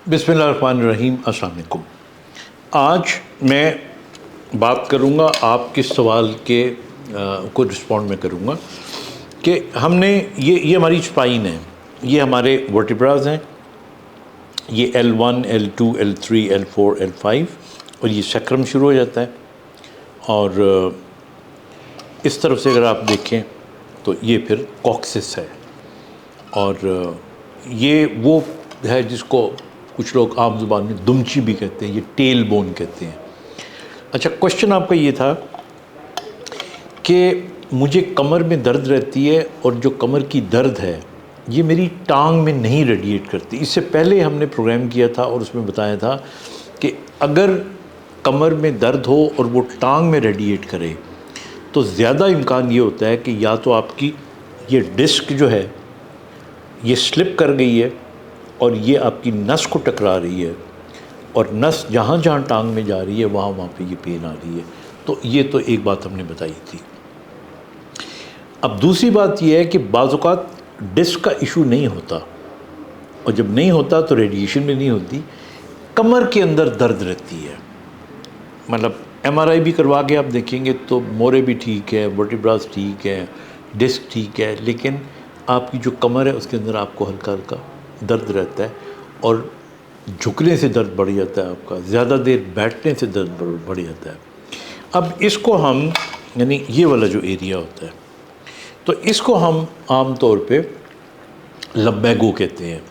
बिस्मिल्लाहिर्रहमानिर्रहीम। अस्सलाम वालेकुम। आज मैं बात करूँगा आपके सवाल के को रिस्पॉन्ड में करूँगा कि हमने ये हमारी स्पाइन है, ये हमारे वर्टिब्राज हैं, ये L1, L2, L3, L4, L5 और ये सैक्रम शुरू हो जाता है। और इस तरफ से अगर आप देखें तो ये फिर कॉक्सिस है, और ये वो है जिसको कुछ लोग आम ज़ुबान में दुमची भी कहते हैं, ये टेल बोन कहते हैं। अच्छा, क्वेश्चन आपका ये था कि मुझे कमर में दर्द रहती है और जो कमर की दर्द है ये मेरी टांग में नहीं रेडिएट करती। इससे पहले हमने प्रोग्राम किया था और उसमें बताया था कि अगर कमर में दर्द हो और वो टांग में रेडिएट करे तो ज़्यादा इम्कान ये होता है कि या तो आपकी ये डिस्क जो है ये स्लिप कर गई है और ये आपकी नस को टकरा रही है, और नस जहाँ जहाँ टांग में जा रही है वहाँ पे ये पेन आ रही है। तो ये तो एक बात हमने बताई थी। अब दूसरी बात ये है कि बाज़ औक़ात डिस्क का इशू नहीं होता, और जब नहीं होता तो रेडिएशन भी नहीं होती, कमर के अंदर दर्द रहती है। मतलब MRI भी करवा के आप देखेंगे तो मोरे भी ठीक है, वर्टिब्रास ठीक है, डिस्क ठीक है, लेकिन आपकी जो कमर है उसके अंदर आपको हल्का हल्का दर्द रहता है, और झुकने से दर्द बढ़ जाता है आपका, ज़्यादा देर बैठने से दर्द बढ़ जाता है। अब इसको हम, यानी ये वाला जो एरिया होता है, तो इसको हम आम तौर पे लम्बैगो कहते हैं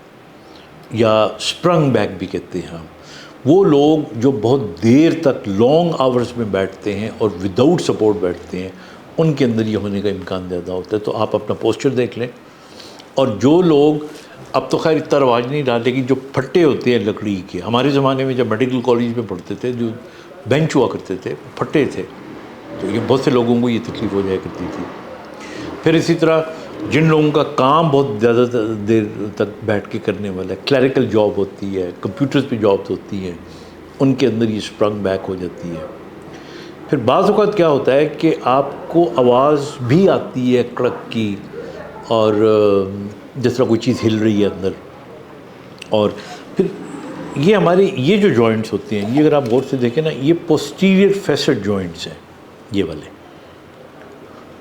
या स्प्रंग बैक भी कहते हैं। हम वो लोग जो बहुत देर तक लॉन्ग आवर्स में बैठते हैं और विदाउट सपोर्ट बैठते हैं, उनके अंदर ये होने का इम्कान ज़्यादा होता है। तो आप अपना पोस्चर देख लें। और जो लोग, अब तो खैर इतना रवाज नहीं रहा, लेकिन जो फट्टे होते हैं लकड़ी के, हमारे ज़माने में जब मेडिकल कॉलेज में पढ़ते थे जो बेंच हुआ करते थे फट्टे थे, तो ये बहुत से लोगों को ये तकलीफ़ हो जाया करती थी। फिर इसी तरह जिन लोगों का काम बहुत ज़्यादा देर तक बैठ के करने वाला है, क्लरिकल जॉब होती है, कंप्यूटर्स पे जॉब्स होती हैं, उनके अंदर ये स्प्रंग बैक हो जाती है। फिर बाज़ औक़ात क्या होता है कि आपको आवाज़ भी आती है कड़क की, और जिस तरह कोई चीज़ हिल रही है अंदर। और फिर ये हमारे ये जो जॉइंट्स होते हैं, ये अगर आप गौर से देखें ना, ये पोस्टीरियर फैसेट जॉइंट्स हैं ये वाले।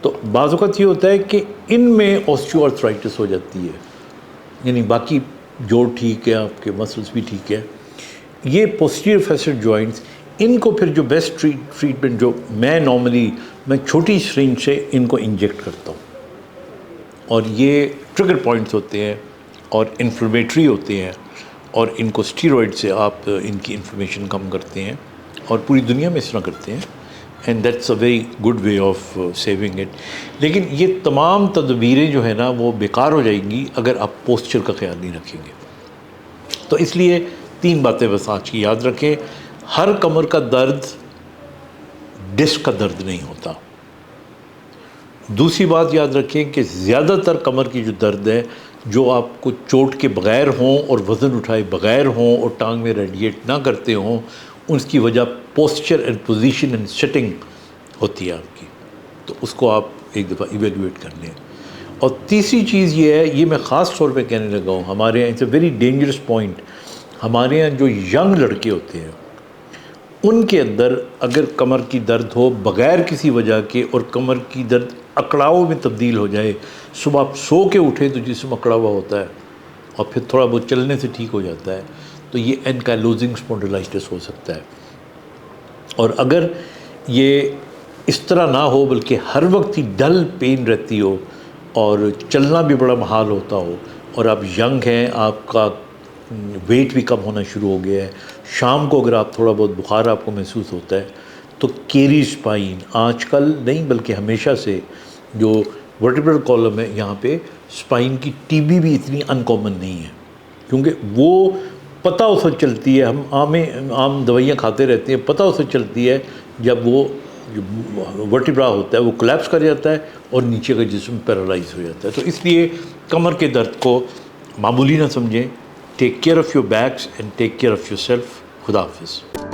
तो बाज़ औक़ात ये होता है कि इनमें ऑस्टियोआर्थराइटिस हो जाती है, यानी बाकी जोड़ ठीक है, आपके मसल्स भी ठीक है, ये पोस्टीरियर फैसेट जॉइंट्स, इनको फिर जो बेस्ट ट्रीटमेंट जो मैं छोटी सिरिंज से इनको इंजेक्ट करता हूँ, और ये ट्रिगर पॉइंट्स होते हैं और इन्फ्लेमेटरी होते हैं, और इनको स्टीरॉइड से आप इनकी इन्फ्लेमेशन कम करते हैं, और पूरी दुनिया में इस तरह करते हैं, and that's a very good way of saving it. लेकिन ये तमाम तदबीरें जो है ना वो बेकार हो जाएंगी अगर आप पोस्चर का ख्याल नहीं रखेंगे। तो इसलिए 3 बातें बस आज की याद रखें। हर कमर का दर्द डिस्क का दर्द नहीं होता। दूसरी बात याद रखें कि ज़्यादातर कमर की जो दर्द है, जो आपको चोट के बग़ैर हों और वज़न उठाए बग़ैर हों और टांग में रेडिएट ना करते हों, उसकी वजह posture and position and sitting होती है आपकी। तो उसको आप एक दफ़ा इवेलुएट कर लें। और तीसरी चीज़ ये है, ये मैं ख़ास तौर पे कहने लगा हूँ, हमारे यहाँ it's a very dangerous point, हमारे यहाँ जो यंग लड़के होते हैं उनके अंदर अगर कमर की दर्द हो बग़ैर किसी वजह के, और कमर की दर्द अकड़ाव में तब्दील हो जाए, सुबह आप सो के उठें तो जिस्म अकड़ा हुआ होता है और फिर थोड़ा बहुत चलने से ठीक हो जाता है, तो ये एनकाइलोजिंग स्पॉन्डिलाइटिस हो सकता है। और अगर ये इस तरह ना हो, बल्कि हर वक्त ही डल पेन रहती हो और चलना भी बड़ा महाल होता हो, और आप यंग हैं, आपका वेट भी कम होना शुरू हो गया है, शाम को अगर आप थोड़ा बहुत बुखार आपको महसूस होता है, तो केरी स्पाइन आजकल नहीं बल्कि हमेशा से जो वर्टिब्रल कॉलम है, यहाँ पे स्पाइन की टीबी भी इतनी अनकॉमन नहीं है, क्योंकि वो पता उसे चलती है, हम आम दवाइयाँ खाते रहते हैं, पता उसे चलती है जब वो जो वर्टिब्रा होता है वो कोलैप्स कर जाता है और नीचे का जिस्म पैरालाइज हो जाता है। तो इसलिए कमर के दर्द को मामूली ना समझें। Take care of your backs and take care of yourself. खुदा हाफिज़।